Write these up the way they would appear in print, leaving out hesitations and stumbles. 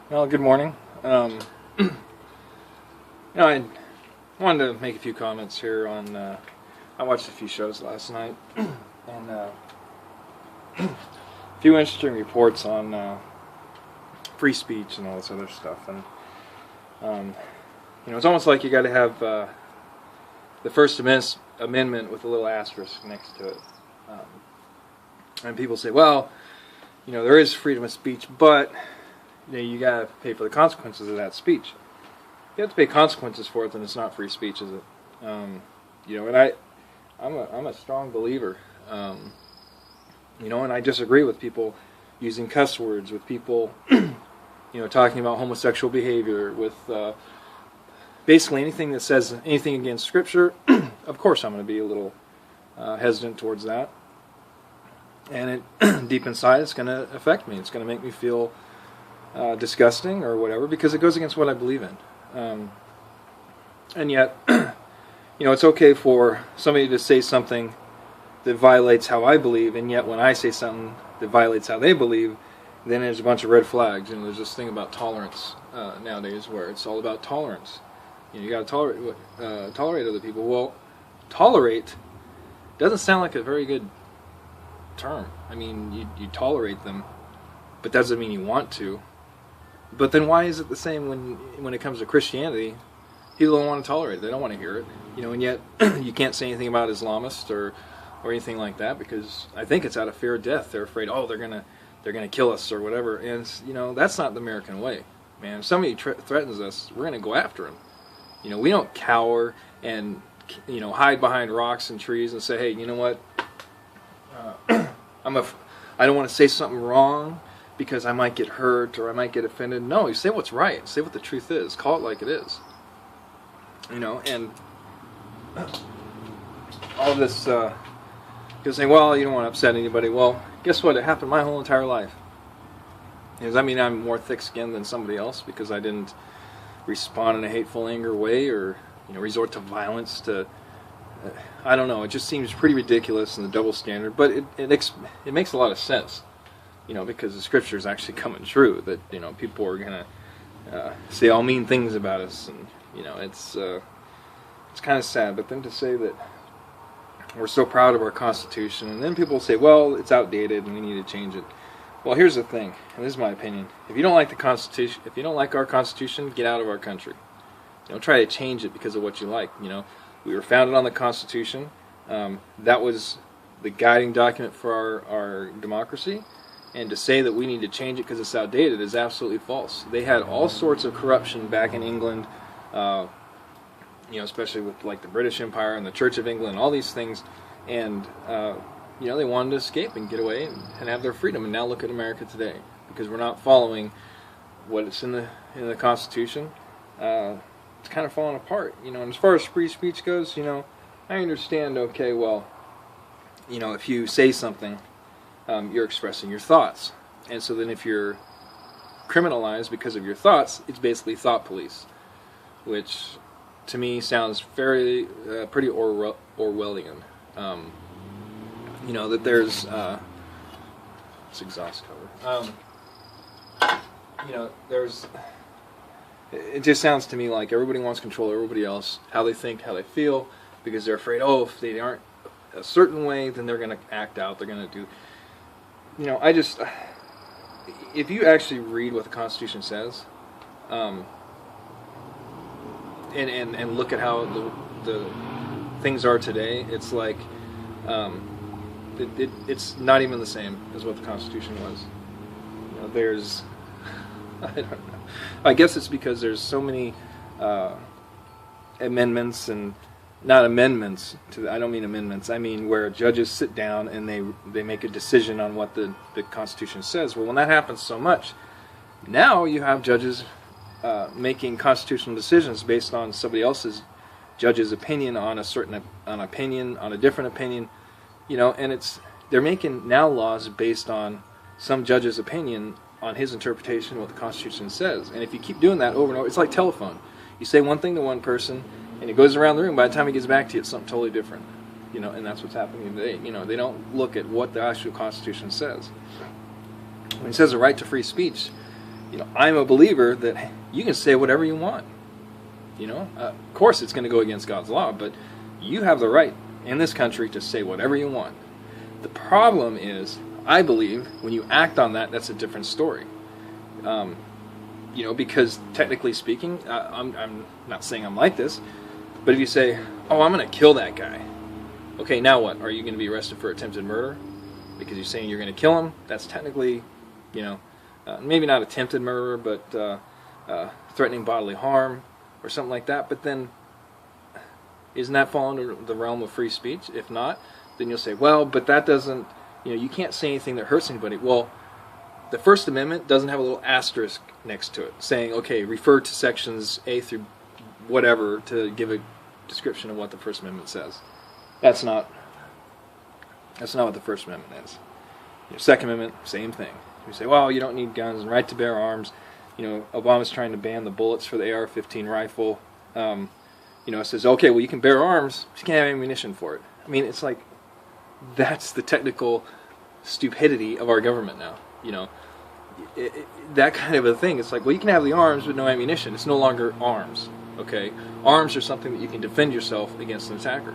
Well, good morning. I wanted to make a few comments here on. I watched a few shows last night, and a few interesting reports on free speech and all this other stuff. And it's almost like you got to have the First Amendment with a little asterisk next to it. And people say, well, there is freedom of speech, but you got to pay for the consequences of that speech. If you have to pay consequences for it, then it's not free speech, is it? And I'm a strong believer. And I disagree with people using cuss words, with people, talking about homosexual behavior, with basically anything that says anything against Scripture. Of course, I'm going to be a little hesitant towards that. And it deep inside, it's going to affect me. It's going to make me feel disgusting or whatever, because it goes against what I believe in. And yet, it's okay for somebody to say something that violates how I believe, and yet when I say something that violates how they believe, then there's a bunch of red flags. There's this thing about tolerance nowadays, where it's all about tolerance. You got to tolerate other people. Well, tolerate doesn't sound like a very good term. I mean, you tolerate them, but that doesn't mean you want to. But then why is it the same when it comes to Christianity? People don't want to tolerate it. They don't want to hear it. And yet you can't say anything about Islamists or anything like that, because I think it's out of fear of death. They're afraid, they're gonna kill us or whatever. And that's not the American way, man. If somebody threatens us, we're gonna go after them. We don't cower and hide behind rocks and trees and say, hey, you know what? I don't want to say something wrong because I might get hurt or I might get offended. No, you say what's right. Say what the truth is. Call it like it is. And all of this, people saying, well, you don't want to upset anybody. Well, guess what? It happened my whole entire life. Does that mean I'm more thick-skinned than somebody else because I didn't respond in a hateful, anger way, or resort to violence to... I don't know. It just seems pretty ridiculous and the double standard, but it makes a lot of sense, because the Scripture is actually coming true. That people are gonna say all mean things about us, and it's kind of sad. But then to say that we're so proud of our Constitution, and then people say, well, it's outdated and we need to change it. Well, here's the thing, and this is my opinion: if you don't like the Constitution, if you don't like our Constitution, get out of our country. Don't try to change it because of what you like. We were founded on the Constitution. That was the guiding document for our democracy. And to say that we need to change it because it's outdated is absolutely false. They had all sorts of corruption back in England, especially with like the British Empire and the Church of England, all these things. And, they wanted to escape and get away and have their freedom. And now look at America today, because we're not following what it's in the Constitution. It's kind of falling apart, and as far as free speech goes, I understand, okay, well, if you say something, you're expressing your thoughts, and so then if you're criminalized because of your thoughts, it's basically thought police, which to me sounds pretty Orwellian. That there's, it's exhaust cover, there's... It just sounds to me like everybody wants control of everybody else, how they think, how they feel, because they're afraid, if they aren't a certain way, then they're going to act out, they're going to do... if you actually read what the Constitution says, and look at how the things are today, it's like, it's not even the same as what the Constitution was. There's... I don't know. I guess it's because there's so many amendments, and not amendments I don't mean amendments. I mean where judges sit down and they make a decision on what the Constitution says. Well, when that happens so much, now you have judges making constitutional decisions based on somebody else's judge's opinion on a different opinion, and they're making now laws based on some judge's opinion on his interpretation of what the Constitution says. And if you keep doing that over and over, it's like telephone. You say one thing to one person, and it goes around the room. By the time he gets back to you, it's something totally different. And that's what's happening today. They don't look at what the actual Constitution says. When it says a right to free speech, I'm a believer that you can say whatever you want. Of course it's going to go against God's law, but you have the right in this country to say whatever you want. The problem is, I believe, when you act on that, that's a different story. Because technically speaking, I'm not saying I'm like this, but if you say, oh, I'm going to kill that guy, okay, now what? Are you going to be arrested for attempted murder? Because you're saying you're going to kill him? That's technically, maybe not attempted murder, but threatening bodily harm or something like that. But then, isn't that fall under the realm of free speech? If not, then you'll say, well, but that doesn't, you can't say anything that hurts anybody. Well, the First Amendment doesn't have a little asterisk next to it saying, okay, refer to sections A through whatever to give a description of what the First Amendment says. That's not what the First Amendment is. Second Amendment, same thing. You say, well, you don't need guns and right to bear arms. Obama's trying to ban the bullets for the AR-15 rifle. It says, okay, well, you can bear arms, but you can't have ammunition for it. I mean, it's like, that's the technical stupidity of our government now. That kind of a thing. It's like, well, you can have the arms, but no ammunition. It's no longer arms, okay? Arms are something that you can defend yourself against an attacker.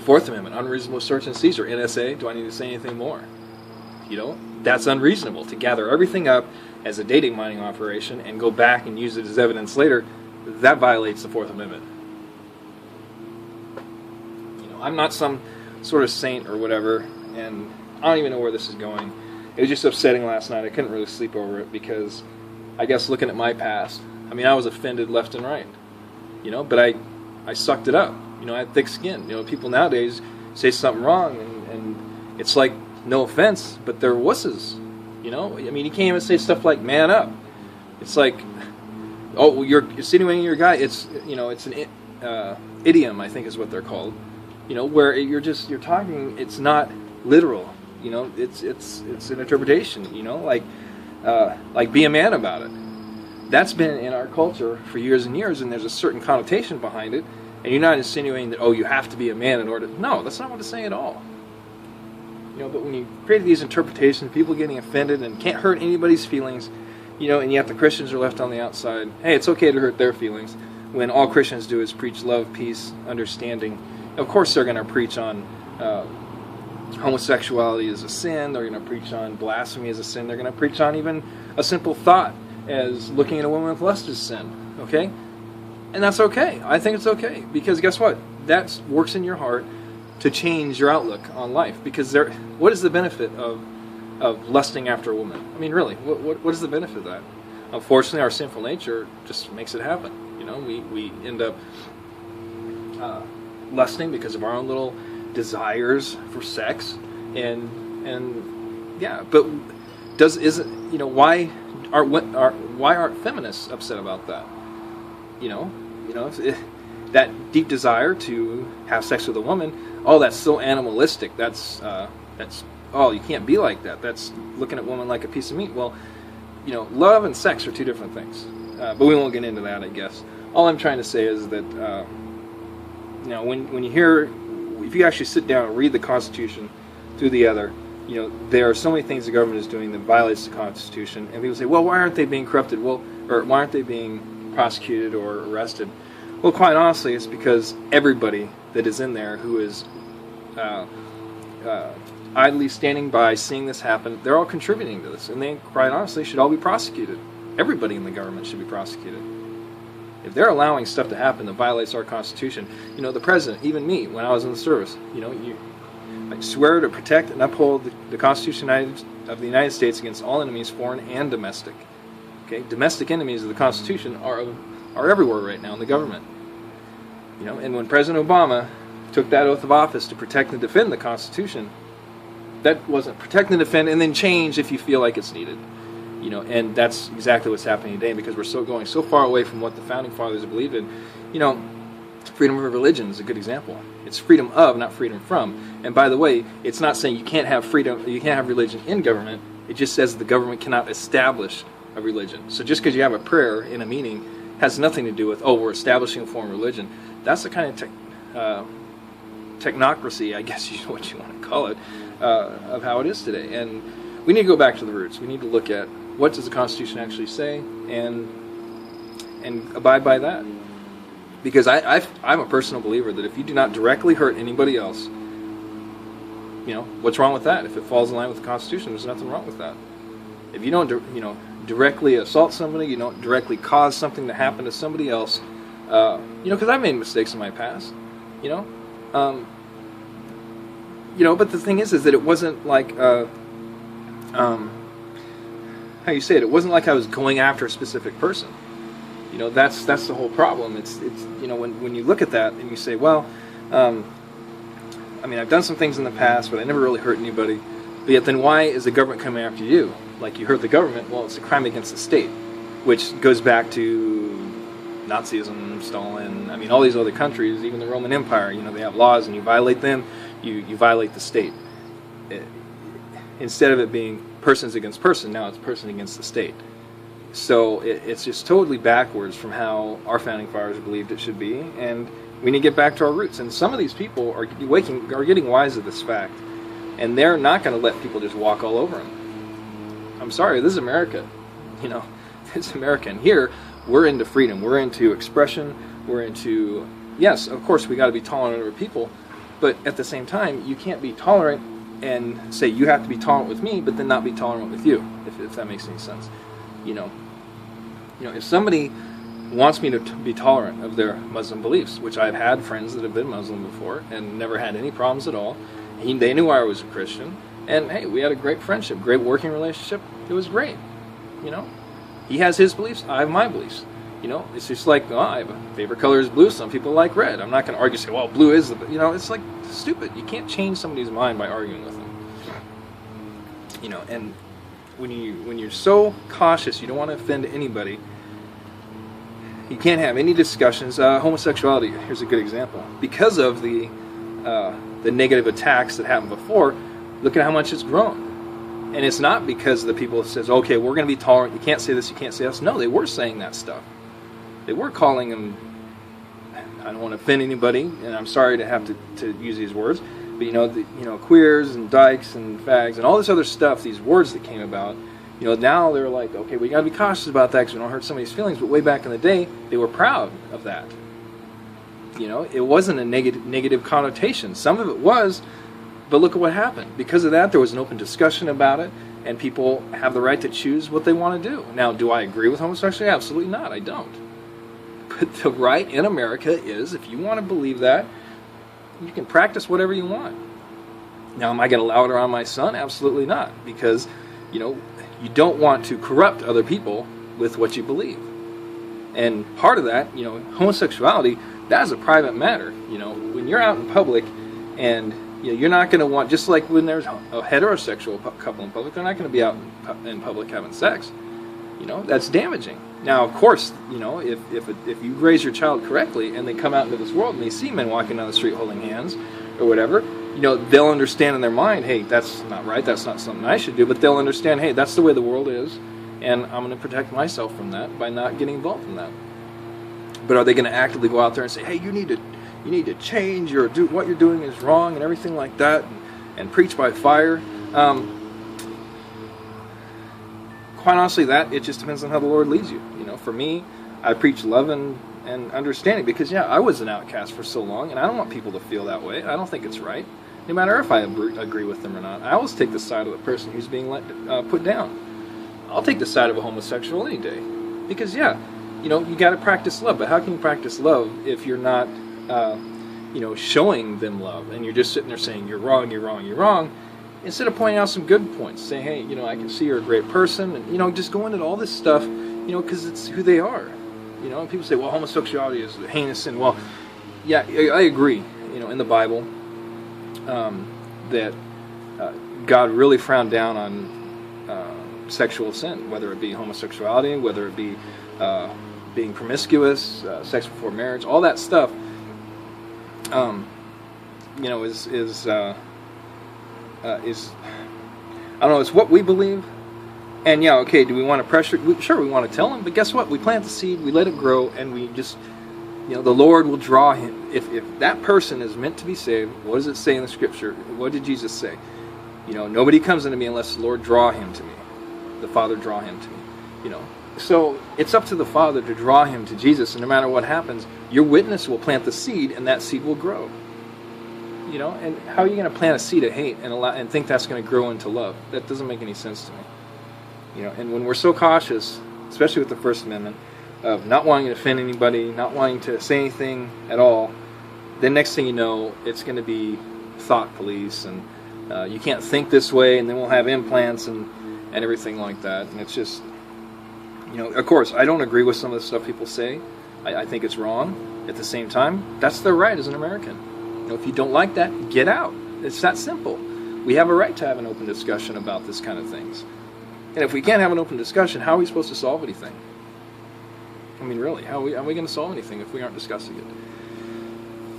Fourth Amendment, unreasonable search and seizure. NSA, do I need to say anything more? That's unreasonable. To gather everything up as a data mining operation and go back and use it as evidence later, that violates the Fourth Amendment. I'm not some sort of saint or whatever, and I don't even know where this is going. It was just upsetting last night. I couldn't really sleep over it because, I guess looking at my past, I was offended left and right. But I sucked it up. I had thick skin. People nowadays say something wrong, and it's like, no offense, but they're wusses. You can't even say stuff like "man up." It's like, oh, well, you're insinuating you're a guy. It's it's an idiom, I think is what they're called. Where you're talking. It's not literal. It's an interpretation. Like be a man about it. That's been in our culture for years and years, and there's a certain connotation behind it. And you're not insinuating that, oh, you have to be a man in order. No, that's not what it's saying at all. But when you create these interpretations, people getting offended and can't hurt anybody's feelings, and yet the Christians are left on the outside. Hey, it's okay to hurt their feelings when all Christians do is preach love, peace, understanding. Of course they're going to preach on homosexuality as a sin. They're going to preach on blasphemy as a sin. They're going to preach on even a simple thought as looking at a woman with lust as sin. Okay? And that's okay. I think it's okay. Because guess what? That works in your heart to change your outlook on life. Because what is the benefit of lusting after a woman? Really, what is the benefit of that? Unfortunately, our sinful nature just makes it happen. We end up lusting because of our own little desires for sex, and yeah. But why aren't feminists upset about that? That deep desire to have sex with a woman, oh, that's so animalistic. That's oh, you can't be like that. That's looking at women like a piece of meat. Well, love and sex are two different things. But we won't get into that, I guess. All I'm trying to say is that, when you hear, if you actually sit down and read the Constitution through the other, there are so many things the government is doing that violates the Constitution. And people say, well, why aren't they being corrupted? Or why aren't they being prosecuted or arrested? Well, quite honestly, it's because everybody that is in there who is idly standing by, seeing this happen, they're all contributing to this. And they, quite honestly, should all be prosecuted. Everybody in the government should be prosecuted. If they're allowing stuff to happen that violates our Constitution, the President, even me, when I was in the service, I swear to protect and uphold the Constitution of the United States against all enemies, foreign and domestic. Okay, domestic enemies of the Constitution are everywhere right now in the government. And when President Obama took that oath of office to protect and defend the Constitution, that wasn't protect and defend and then change if you feel like it's needed. And that's exactly what's happening today, because we're going so far away from what the Founding Fathers believed in. Freedom of religion is a good example. It's freedom of, not freedom from. And by the way, it's not saying you can't have freedom, you can't have religion in government. It just says the government cannot establish a religion. So just because you have a prayer in a meeting has nothing to do with, oh, we're establishing a form of religion. That's the kind of technocracy, I guess is what you want to call it, of how it is today. And we need to go back to the roots. We need to look at what does the Constitution actually say, and abide by that. Because I'm a personal believer that if you do not directly hurt anybody else, what's wrong with that? If it falls in line with the Constitution, there's nothing wrong with that. If you don't, directly assault somebody, you don't directly cause something to happen to somebody else, because I've made mistakes in my past, but the thing is that it wasn't like, how you say it? It wasn't like I was going after a specific person. That's the whole problem. It's when you look at that and you say, well, I've done some things in the past, but I never really hurt anybody. But yet, then why is the government coming after you? Like you hurt the government? Well, it's a crime against the state, which goes back to Nazism, Stalin. All these other countries, even the Roman Empire. They have laws, and you violate them, you violate the state. Instead of it being persons against person, now it's person against the state. So it's just totally backwards from how our founding fathers believed it should be, and we need to get back to our roots. And some of these people are getting wise to this fact, and they're not going to let people just walk all over them. I'm sorry, this is America. It's America, and here we're into freedom, we're into expression, we're into, yes, of course we got to be tolerant of people, but at the same time, you can't be tolerant and say you have to be tolerant with me, but then not be tolerant with you, if that makes any sense. If somebody wants me to be tolerant of their Muslim beliefs, which I've had friends that have been Muslim before and never had any problems at all. They knew I was a Christian, and hey, we had a great friendship, great working relationship. It was great. He has his beliefs, I have my beliefs. It's just like, I have a favorite color is blue. Some people like red. I'm not going to argue, say, well, blue is the. It's like stupid. You can't change somebody's mind by arguing with them. And when you're so cautious, you don't want to offend anybody. You can't have any discussions. Homosexuality, here's a good example. Because of the negative attacks that happened before, look at how much it's grown. And it's not because the people says, okay, we're going to be tolerant. You can't say this. You can't say this. No, they were saying that stuff. They were calling them. I don't want to offend anybody, and I'm sorry to have to use these words. But queers and dykes and fags and all this other stuff. These words that came about. Now they're like, okay, we got to be cautious about that because we don't hurt somebody's feelings. But way back in the day, they were proud of that. It wasn't a negative connotation. Some of it was, but look at what happened. Because of that, there was an open discussion about it, and people have the right to choose what they want to do. Now, do I agree with homosexuality? Absolutely not. I don't. But the right in America is, if you want to believe that, you can practice whatever you want. Now, am I going to allow it around my son? Absolutely not. Because, you don't want to corrupt other people with what you believe. And part of that, homosexuality, that is a private matter. When you're out in public and you're not going to want, just like when there's a heterosexual couple in public, they're not going to be out in public having sex. That's damaging. Now, of course, if you raise your child correctly and they come out into this world and they see men walking down the street holding hands or whatever, they'll understand in their mind, hey, that's not right, that's not something I should do, but they'll understand, hey, that's the way the world is, and I'm going to protect myself from that by not getting involved in that. But are they going to actively go out there and say, hey, you need to change, what you're doing is wrong and everything like that, and preach by fire? Quite honestly, it just depends on how the Lord leads you. For me, I preach love and understanding because, I was an outcast for so long, and I don't want people to feel that way. I don't think it's right, no matter if I agree with them or not. I always take the side of the person who's being put down. I'll take the side of a homosexual any day because, you got to practice love. But how can you practice love if you're not, showing them love, and you're just sitting there saying, you're wrong, you're wrong, you're wrong, instead of pointing out some good points, saying, hey, I can see you're a great person, and, just go into all this stuff, because it's who they are. And people say, well, homosexuality is a heinous sin. Well, yeah, I agree, in the Bible, that God really frowned down on sexual sin, whether it be homosexuality, whether it be being promiscuous, sex before marriage, all that stuff, is I don't know, it's what we believe. And okay, do we want to pressure? Sure, we want to tell them, but guess what? We plant the seed, we let it grow, and we just, the Lord will draw him. If that person is meant to be saved, what does it say in the Scripture? What did Jesus say? You know, nobody comes into me unless the Lord draw him to me. The Father draw him to me. You know, so it's up to the Father to draw him to Jesus, and no matter what happens, your witness will plant the seed, and that seed will grow. You know, and how are you going to plant a seed of hate and think that's going to grow into love? That doesn't make any sense to me. You know, and when we're so cautious, especially with the First Amendment, of not wanting to offend anybody, not wanting to say anything at all, then next thing you know, it's going to be thought police, and you can't think this way, and then we'll have implants and everything like that. And it's just, you know, of course, I don't agree with some of the stuff people say. I think it's wrong. At the same time, that's their right as an American. You know, if you don't like that, get out. It's that simple. We have a right to have an open discussion about this kind of things. And if we can't have an open discussion, how are we supposed to solve anything? I mean, really, how are we going to solve anything if we aren't discussing it?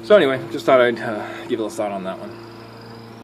So anyway, just thought I'd give a little thought on that one.